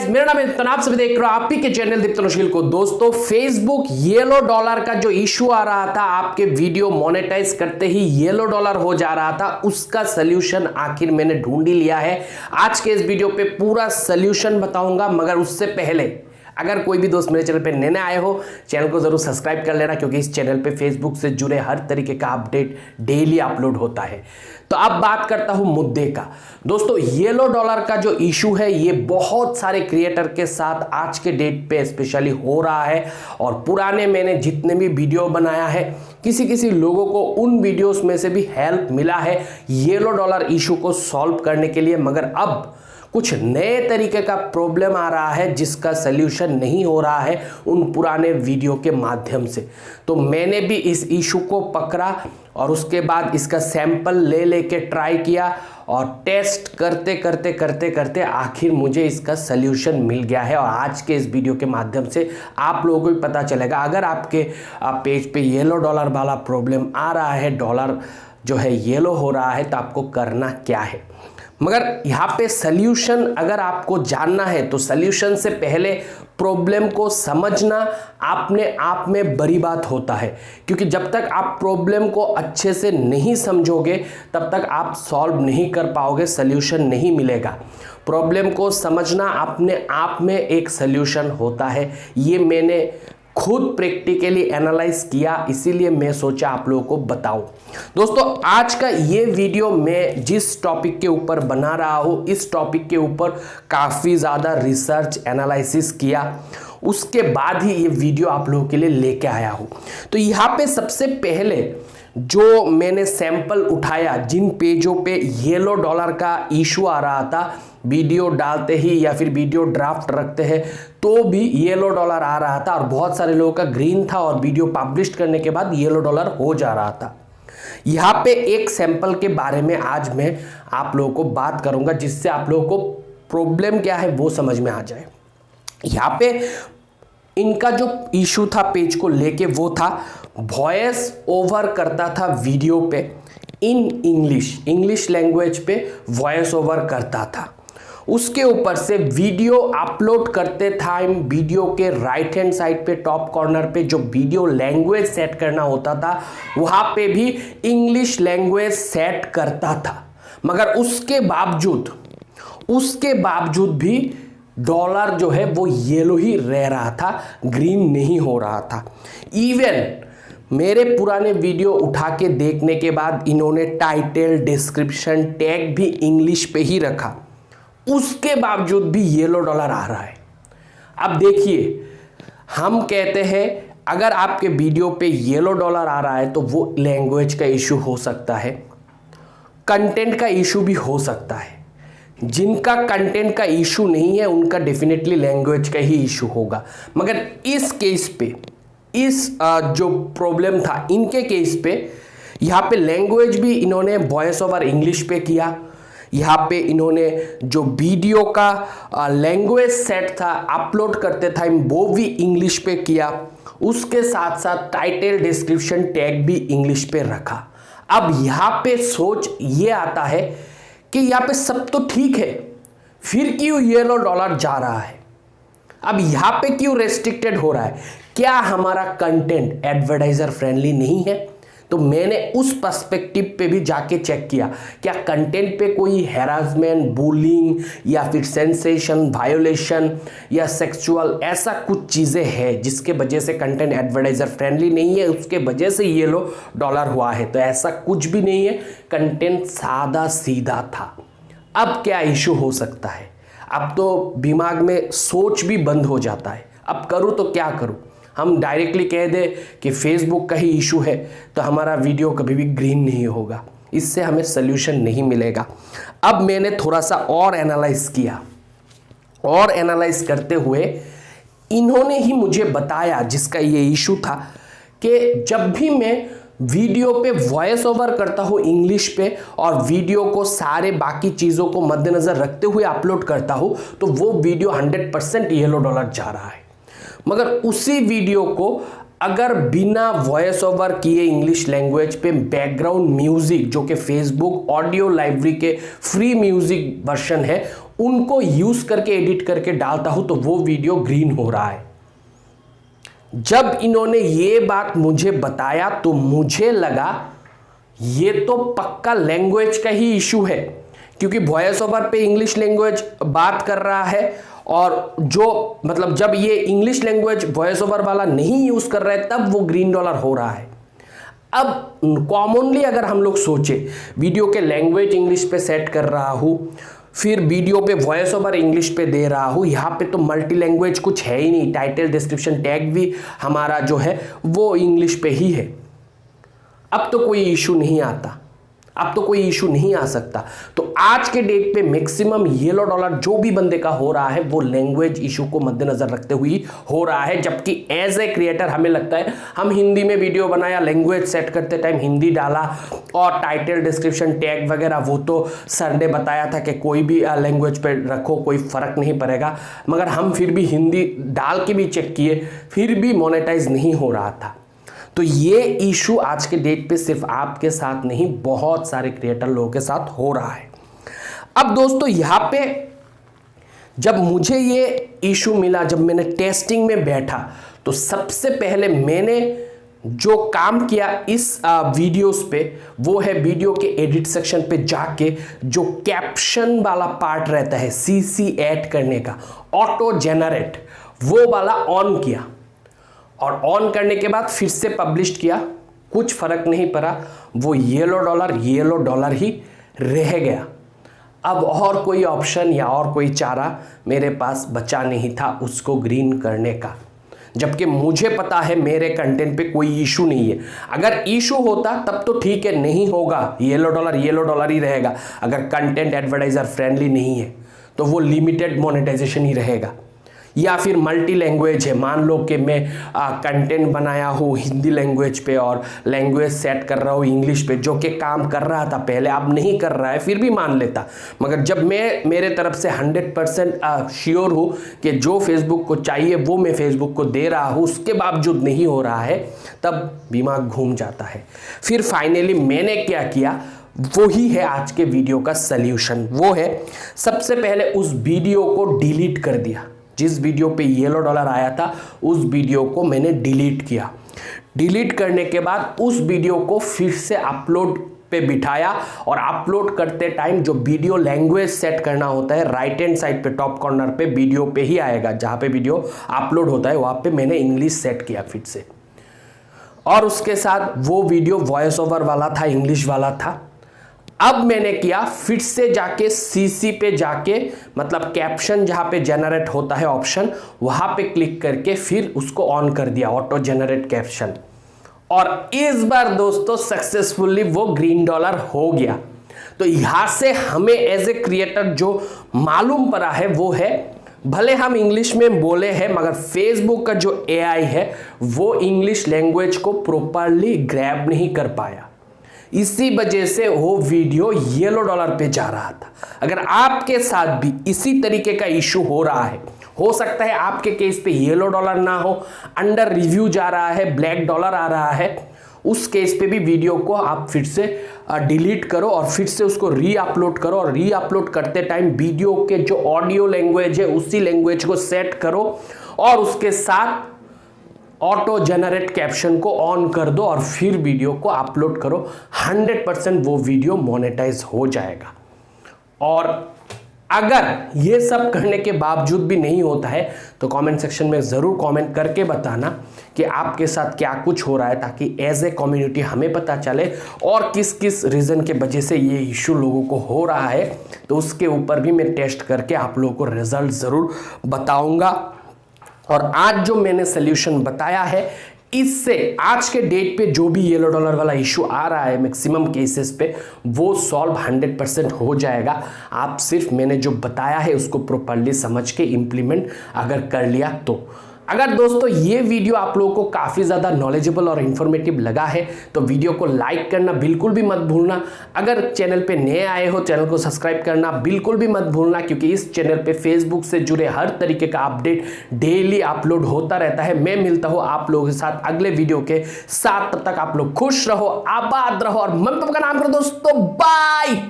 Guys, मेरा नाम है दिप्तनु, आप सभी देख रहे हो आप ही के चैनल दिप्तनु शिल को। दोस्तों, फेसबुक येलो डॉलर का जो इशू आ रहा था, आपके वीडियो मोनेटाइज करते ही येलो डॉलर हो जा रहा था, उसका सलूशन आखिर मैंने ढूंढ ही लिया है। आज के इस वीडियो पे पूरा सलूशन बताऊंगा, मगर उससे पहले अगर कोई भी दोस्त मेरे चैनल पे नए आए हो, चैनल को जरूर सब्सक्राइब कर लेना, क्योंकि इस चैनल पे फेसबुक से जुड़े हर तरीके का अपडेट डेली अपलोड होता है। तो अब बात करता हूं मुद्दे का। दोस्तों, येलो डॉलर का जो इशू है, ये बहुत सारे क्रिएटर के साथ आज के डेट पे स्पेशली हो रहा है, और पुराने मैंने जितने भी वीडियो बनाया है, किसी किसी लोगों को उन वीडियोस में से भी हेल्प मिला है येलो डॉलर इशू को सॉल्व करने के लिए। मगर अब कुछ नए तरीके का प्रॉब्लम आ रहा है जिसका सल्यूशन नहीं हो रहा है उन पुराने वीडियो के माध्यम से। तो मैंने भी इस इशू को पकड़ा और उसके बाद इसका सैंपल ले लेके ट्राई किया, और टेस्ट करते करते करते करते आखिर मुझे इसका सल्यूशन मिल गया है। और आज के इस वीडियो के माध्यम से आप लोगों को भी पता चलेगा, अगर आपके पेज पे येलो डॉलर वाला प्रॉब्लम आ रहा है, डॉलर जो है येलो हो रहा है, तो आपको करना क्या है। मगर यहाँ पे सल्यूशन अगर आपको जानना है, तो सल्यूशन से पहले प्रॉब्लम को समझना अपने आप में बड़ी बात होता है, क्योंकि जब तक आप प्रॉब्लम को अच्छे से नहीं समझोगे तब तक आप सॉल्व नहीं कर पाओगे, सल्यूशन नहीं मिलेगा। प्रॉब्लम को समझना अपने आप में एक सल्यूशन होता है। ये मैंने खुद प्रैक्टिकली एनालाइज किया, इसीलिए मैं सोचा आप लोगों को बताऊं। दोस्तों, आज का ये वीडियो मैं जिस टॉपिक के ऊपर बना रहा हूं, इस टॉपिक के ऊपर काफ़ी ज़्यादा रिसर्च एनालिसिस किया, उसके बाद ही ये वीडियो आप लोगों के लिए लेके आया हूं। तो यहाँ पे सबसे पहले जो मैंने सैंपल उठाया, जिन पेजों पे येलो डॉलर का इशू आ रहा था, वीडियो डालते ही या फिर वीडियो ड्राफ्ट रखते हैं तो भी येलो डॉलर आ रहा था, और बहुत सारे लोगों का ग्रीन था, और वीडियो पब्लिश करने के बाद येलो डॉलर हो जा रहा था। यहाँ पे एक सैंपल के बारे में आज मैं आप लोगों को बात करूंगा, जिससे आप लोगों को प्रॉब्लम क्या है वो समझ में आ जाए। यहाँ पे इनका जो इशू था पेज को लेके, वो था वॉइस ओवर करता था वीडियो पे इन इंग्लिश लैंग्वेज पे वॉइस ओवर करता था। उसके ऊपर से वीडियो अपलोड करते टाइम वीडियो के राइट हैंड साइड पे टॉप कॉर्नर पे जो वीडियो लैंग्वेज सेट करना होता था, वहां पे भी इंग्लिश लैंग्वेज सेट करता था। मगर उसके बावजूद भी डॉलर जो है वो येलो ही रह रहा था, ग्रीन नहीं हो रहा था। इवन मेरे पुराने वीडियो उठा के देखने के बाद इन्होंने टाइटल, डिस्क्रिप्शन, टैग भी इंग्लिश पे ही रखा, उसके बावजूद भी येलो डॉलर आ रहा है। अब देखिए, हम कहते हैं अगर आपके वीडियो पे येलो डॉलर आ रहा है तो वो लैंग्वेज का इशू हो सकता है, कंटेंट का इशू भी हो सकता है। जिनका कंटेंट का इशू नहीं है उनका डेफिनेटली लैंग्वेज का ही इशू होगा। मगर इस केस पे, इस जो प्रॉब्लम था इनके केस पे, यहाँ पे लैंग्वेज भी इन्होंने वॉइस ओवर इंग्लिश पे किया। यहाँ पे इन्होंने जो वीडियो का लैंग्वेज सेट था अपलोड करते टाइम वो भी इंग्लिश पे किया। उसके साथ साथ टाइटल, डिस्क्रिप्शन, टैग भी इंग्लिश पे रखा। अब यहाँ पे सोच ये आता है कि यहाँ पे सब तो ठीक है, फिर क्यों येलो डॉलर जा रहा है? अब यहाँ पे क्यों रेस्ट्रिक्टेड हो रहा है? क्या हमारा कंटेंट एडवर्टाइजर फ्रेंडली नहीं है? तो मैंने उस पर्सपेक्टिव पे भी जाके चेक किया, क्या कंटेंट पे कोई हैरासमेंट, बुलिंग या फिर सेंसेशन, वायोलेशन या सेक्सुअल ऐसा कुछ चीज़ें हैं जिसके वजह से कंटेंट एडवर्टाइजर फ्रेंडली नहीं है, उसके वजह से येलो डॉलर हुआ है? तो ऐसा कुछ भी नहीं है, कंटेंट सादा सीधा था। अब क्या इशू हो सकता है? अब तो दिमाग में सोच भी बंद हो जाता है, अब करूँ तो क्या करूँ? हम डायरेक्टली कह दे कि फेसबुक का ही इशू है तो हमारा वीडियो कभी भी ग्रीन नहीं होगा, इससे हमें सल्यूशन नहीं मिलेगा। अब मैंने थोड़ा सा और एनालाइज किया, और एनालाइज करते हुए इन्होंने ही मुझे बताया, जिसका ये इशू था, कि जब भी मैं वीडियो पे वॉइस ओवर करता हूँ इंग्लिश पे, और वीडियो को सारे बाकी चीज़ों को मद्देनज़र रखते हुए अपलोड करता हूँ, तो वो वीडियो 100% येलो डॉलर जा रहा है। मगर उसी वीडियो को अगर बिना वॉइस ओवर किए इंग्लिश लैंग्वेज पे बैकग्राउंड म्यूजिक, जो कि फेसबुक ऑडियो लाइब्रेरी के फ्री म्यूजिक वर्जन है, उनको यूज करके एडिट करके डालता हूं तो वो वीडियो ग्रीन हो रहा है। जब इन्होंने ये बात मुझे बताया तो मुझे लगा ये तो पक्का लैंग्वेज का ही इशू है, क्योंकि वॉइस ओवर पे इंग्लिश लैंग्वेज बात कर रहा है और जो मतलब जब ये इंग्लिश लैंग्वेज वॉइस ओवर वाला नहीं यूज कर रहा है तब वो ग्रीन डॉलर हो रहा है। अब कॉमनली अगर हम लोग सोचे वीडियो के लैंग्वेज इंग्लिश पे सेट कर रहा हूं, फिर वीडियो पे वॉइस ओवर इंग्लिश पे दे रहा हूं, यहाँ पे तो मल्टी लैंग्वेज कुछ है ही नहीं, टाइटल डिस्क्रिप्शन टैग भी हमारा जो है वो इंग्लिश पे ही है, अब तो कोई इशू नहीं आता, अब तो कोई इशू नहीं आ सकता। तो आज के डेट पे मैक्सिमम येलो डॉलर जो भी बंदे का हो रहा है वो लैंग्वेज इशू को मद्देनजर रखते हुए हो रहा है, जबकि एज ए क्रिएटर हमें लगता है हम हिंदी में वीडियो बनाया, लैंग्वेज सेट करते टाइम हिंदी डाला और टाइटल डिस्क्रिप्शन टैग वगैरह वो तो सर ने बताया था कि कोई भी लैंग्वेज पे रखो कोई फर्क नहीं पड़ेगा, मगर हम फिर भी हिंदी डाल के भी चेक किए फिर भी मोनेटाइज नहीं हो रहा था। तो ये इशू आज के डेट पे सिर्फ आपके साथ नहीं बहुत सारे क्रिएटर लोगों के साथ हो रहा है। अब दोस्तों यहाँ पे जब मुझे ये इशू मिला, जब मैंने टेस्टिंग में बैठा, तो सबसे पहले मैंने जो काम किया इस वीडियोस पे वो है वीडियो के एडिट सेक्शन पे जाके जो कैप्शन वाला पार्ट रहता है सीसी ऐड करने का, ऑटो जेनरेट, वो वाला ऑन किया और ऑन करने के बाद फिर से पब्लिश किया, कुछ फर्क नहीं पड़ा, वो येलो डॉलर ही रह गया। अब और कोई ऑप्शन या और कोई चारा मेरे पास बचा नहीं था उसको ग्रीन करने का, जबकि मुझे पता है मेरे कंटेंट पे कोई इशू नहीं है। अगर इशू होता तब तो ठीक है, नहीं होगा, येलो डॉलर ही रहेगा। अगर कंटेंट एडवर्टाइजर फ्रेंडली नहीं है तो वो लिमिटेड मोनेटाइजेशन ही रहेगा, या फिर मल्टी लैंग्वेज है, मान लो कि मैं कंटेंट बनाया हूँ हिंदी लैंग्वेज पे और लैंग्वेज सेट कर रहा हूँ इंग्लिश पे, जो कि काम कर रहा था पहले, अब नहीं कर रहा है, फिर भी मान लेता। मगर जब मैं मेरे तरफ से 100% श्योर हूँ कि जो फेसबुक को चाहिए वो मैं फेसबुक को दे रहा हूँ, उसके बावजूद नहीं हो रहा है, तब दिमाग घूम जाता है। फिर फाइनली मैंने क्या किया, वो ही है आज के वीडियो का सल्यूशन। वो है सबसे पहले उस वीडियो को डिलीट कर दिया, जिस वीडियो पे येलो डॉलर आया था उस वीडियो को मैंने डिलीट किया। डिलीट करने के बाद उस वीडियो को फिर से अपलोड पे बिठाया और अपलोड करते टाइम जो वीडियो लैंग्वेज सेट करना होता है राइट हैंड साइड पे टॉप कॉर्नर पे वीडियो पे ही आएगा, जहां पे वीडियो अपलोड होता है वहां पे मैंने इंग्लिश सेट किया फिर से, और उसके साथ वो वीडियो वॉइस ओवर वाला था, इंग्लिश वाला था। अब मैंने किया फिर से जाके सीसी पे जाके, मतलब कैप्शन जहां पे जनरेट होता है ऑप्शन, वहां पे क्लिक करके फिर उसको ऑन कर दिया, ऑटो जनरेट कैप्शन, और इस बार दोस्तों सक्सेसफुली वो ग्रीन डॉलर हो गया। तो यहां से हमें एज ए क्रिएटर जो मालूम पड़ा है वो है, भले हम इंग्लिश में बोले हैं मगर फेसबुक का जो एआई है वो इंग्लिश लैंग्वेज को प्रॉपरली ग्रैब नहीं कर पाया, इसी वजह से वो वीडियो येलो डॉलर पे जा रहा था। अगर आपके साथ भी इसी तरीके का इशू हो रहा है, हो सकता है आपके केस पे येलो डॉलर ना हो, अंडर रिव्यू जा रहा है, ब्लैक डॉलर आ रहा है, उस केस पे भी वीडियो को आप फिर से डिलीट करो और फिर से उसको री अपलोड करो, और री अपलोड करते टाइम वीडियो के जो ऑडियो लैंग्वेज है उसी लैंग्वेज को सेट करो और उसके साथ ऑटो जनरेट कैप्शन को ऑन कर दो और फिर वीडियो को अपलोड करो। 100% वो वीडियो मोनेटाइज हो जाएगा। और अगर ये सब करने के बावजूद भी नहीं होता है तो कमेंट सेक्शन में ज़रूर कमेंट करके बताना कि आपके साथ क्या कुछ हो रहा है, ताकि एज ए कम्युनिटी हमें पता चले और किस किस रीज़न के वजह से ये इशू लोगों को हो रहा है, तो उसके ऊपर भी मैं टेस्ट करके आप लोगों को रिजल्ट ज़रूर बताऊंगा। और आज जो मैंने सल्यूशन बताया है, इससे आज के डेट पे जो भी येलो डॉलर वाला इशू आ रहा है मैक्सिमम केसेस पे वो सॉल्व 100% हो जाएगा। आप सिर्फ मैंने जो बताया है उसको प्रॉपर्ली समझ के इम्प्लीमेंट अगर कर लिया तो। अगर दोस्तों ये वीडियो आप लोगों को काफ़ी ज़्यादा नॉलेजेबल और इन्फॉर्मेटिव लगा है तो वीडियो को लाइक करना बिल्कुल भी मत भूलना। अगर चैनल पे नए आए हो चैनल को सब्सक्राइब करना बिल्कुल भी मत भूलना, क्योंकि इस चैनल पे फेसबुक से जुड़े हर तरीके का अपडेट डेली अपलोड होता रहता है। मैं मिलता हूँ आप लोगों के साथ अगले वीडियो के साथ, तब तक आप लोग खुश रहो, आबाद रहो और मम्मी पापा का नाम करो दोस्तों। बाय।